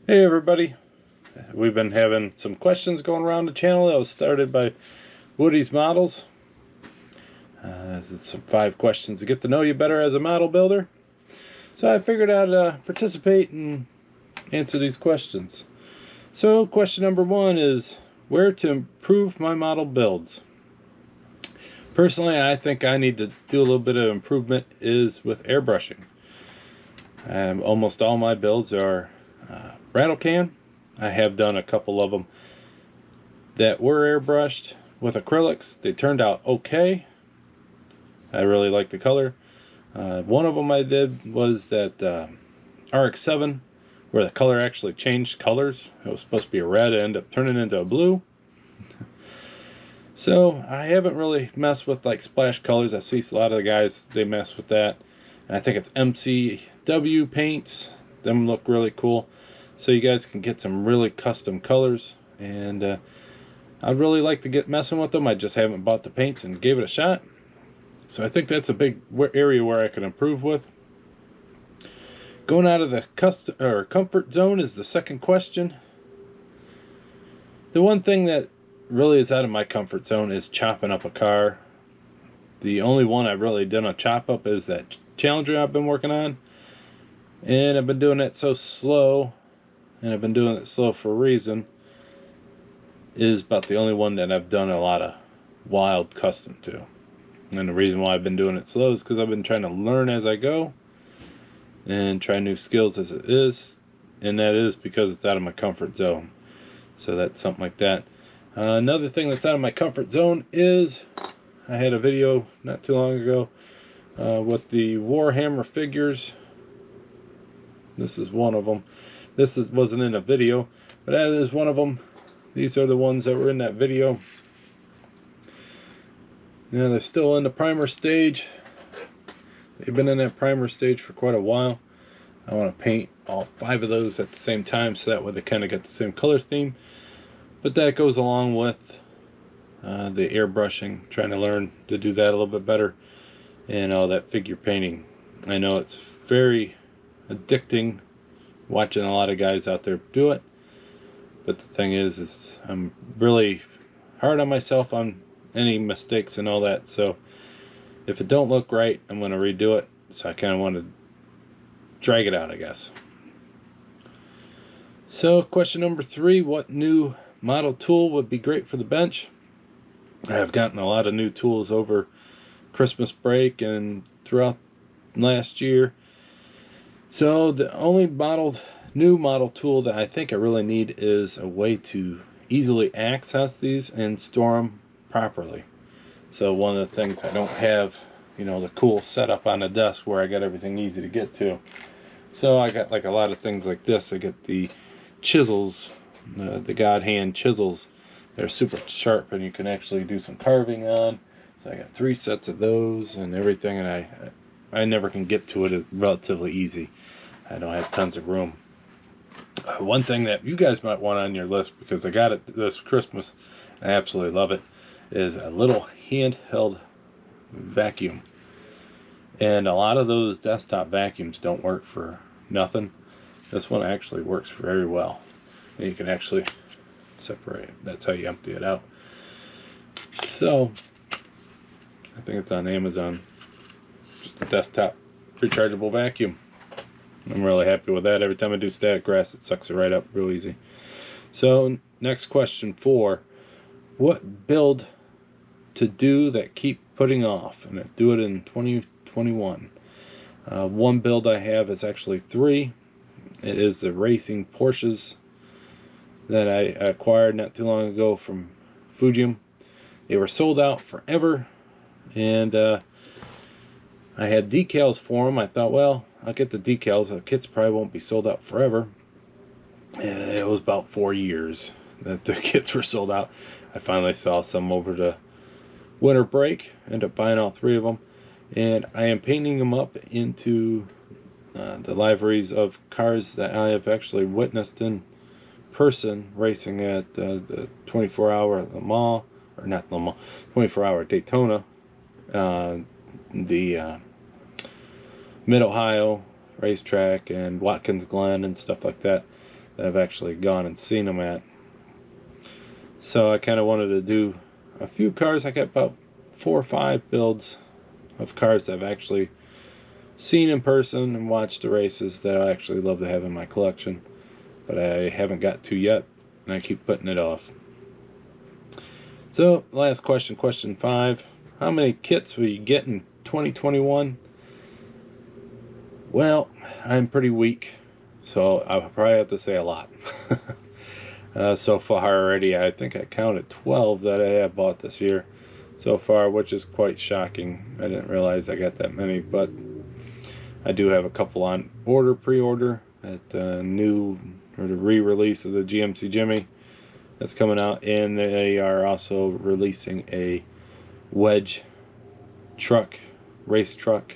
Hey everybody, we've been having some questions going around the channel. That was started by Woody's Models. It's some 5 questions to get to know you better as a model builder. So I figured I'd participate and answer these questions. So question number 1 is where to improve my model builds. Personally, I think I need to do a little bit of improvement is with airbrushing. Almost all my builds are rattle can. I have done a couple of them that were airbrushed with acrylics. They turned out okay. I really like the color. One of them I did was that RX-7 where the color actually changed colors. It was supposed to be a red, it ended up turning into a blue. So I haven't really messed with like splash colors. I see a lot of the guys, they mess with that. And I think it's MCW paints. Them look really cool. So you guys can get some really custom colors. And I'd really like to get messing with them. I just haven't bought the paints and gave it a shot. So I think that's a big area where I can improve with. Going out of the comfort zone is the second question. The one thing that really is out of my comfort zone is chopping up a car. The only one I've really done a chop up is that Challenger I've been working on. And I've been doing it so slow, and I've been doing it slow for a reason, is about the only one that I've done a lot of wild custom to. And the reason why I've been doing it slow is because I've been trying to learn as I go and try new skills as it is, and that is because it's out of my comfort zone. So that's something like that. Another thing that's out of my comfort zone is I had a video not too long ago with the Warhammer figures. This is one of them. Wasn't in a video, but that is one of them. These are the ones that were in that video. Now they're still in the primer stage. They've been in that primer stage for quite a while. I want to paint all 5 of those at the same time, so that way they kind of get the same color theme. But that goes along with the airbrushing, trying to learn to do that a little bit better, and all that figure painting. I know it's very addicting watching a lot of guys out there do it, but the thing is I'm really hard on myself on any mistakes and all that. So if it don't look right, I'm going to redo it. So I kind of want to drag it out, I guess. So question number 3, what new model tool would be great for the bench? I have gotten a lot of new tools over Christmas break and throughout last year. So the only new model tool that I think I really need is a way to easily access these and store them properly. So one of the things I don't have, the cool setup on the desk where I got everything easy to get to. So I got like a lot of things like this. I get the chisels, the God hand chisels. They're super sharp and you can actually do some carving on. So I got 3 sets of those and everything, and I never can get to it. It's relatively easy. I don't have tons of room. One thing that you guys might want on your list, because I got it this Christmas, I absolutely love it, is a little handheld vacuum. And a lot of those desktop vacuums don't work for nothing. This one actually works very well. And you can actually separate it. That's how you empty it out. So I think it's on Amazon. Just a desktop rechargeable vacuum. I'm really happy with that. Every time I do static grass, it sucks it right up real easy. So next question 4, what build to do that keep putting off? And do it in 2021. One build I have is actually 3. It is the racing Porsches that I acquired not too long ago from Fujium. They were sold out forever, and I had decals for them. I thought, well, I'll get the decals. The kits probably won't be sold out forever. And it was about 4 years that the kits were sold out. I finally saw some over the winter break. Ended up buying all 3 of them. And I am painting them up into the liveries of cars that I have actually witnessed in person racing at the 24-hour Le Mans, or not Le Mans, 24-hour Daytona, the Mid-Ohio racetrack, and Watkins Glen and stuff like that. that I've actually gone and seen them at. So I kind of wanted to do a few cars. I got about 4 or 5 builds of cars that I've actually seen in person and watched the races that I actually love to have in my collection, but I haven't got to yet, and I keep putting it off. So, last question, question 5. How many kits will you get in 2021? Well, I'm pretty weak, so I'll probably have to say a lot. So far already, I think I counted 12 that I have bought this year so far, which is quite shocking. I didn't realize I got that many, but I do have a couple on order, pre-order, at new, or the re-release of the GMC Jimmy that's coming out, and they are also releasing a wedge truck, race truck.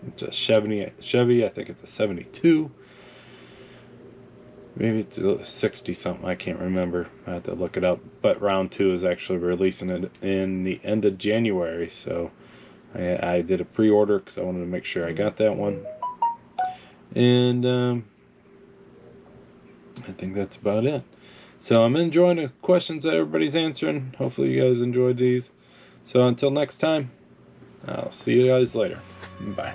It's a Chevy, I think it's a 72. Maybe it's a 60 something, I can't remember. I have to look it up. But round 2 is actually releasing it in the end of January, so I did a pre-order because I wanted to make sure I got that one. And I think that's about it. So I'm enjoying the questions that everybody's answering. Hopefully you guys enjoyed these. So until next time, I'll see you guys later. Bye.